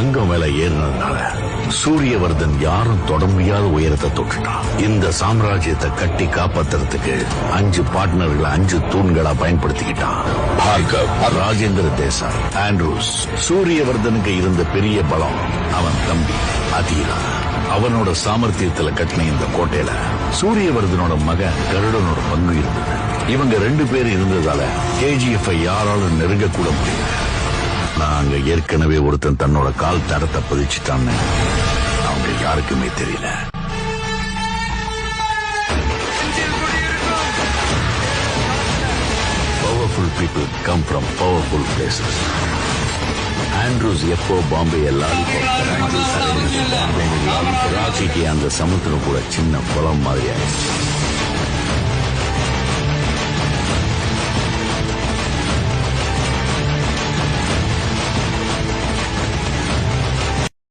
தங்கம் விலை ஏறினதுனால சூரியவர்தன் யாரும் தொட முடியாத உயரத்தை தொட்டுட்டான். இந்த சாம்ராஜ்யத்தை கட்டி காப்பாத்துறதுக்கு 5 பார்ட்னர்களை 5 தூண்களா பயன்படுத்திக்கிட்டான். பார்கவ், ராஜேந்திர தேசாய், ஆண்ட்ரூஸ். சூரியவர்தனுக்கு இருந்த பெரிய பலம் அவன் தம்பி அதீரா. அவனோட சாமர்த்தியத்துல கட்டின இந்த கோட்டையில சூரியவர்தனோட மகன் கருடனோட பங்கு இருந்தது. இவங்க 2 பேர் இருந்ததால KGF யாராலும் நெருங்க கூட முடியல. நாங்க ஏற்கனவே ஒருத்தன் தன்னோட கால் தரத்தை பதிச்சுட்டான்னு அவங்க யாருக்குமே தெரியல. Powerful people come from powerful places. Andrews எப்போ பாம்பே ராக்கிக்கு அந்த சமுத்திரம் கூட சின்ன குளம் மாதிரி ஆயிடுச்சு.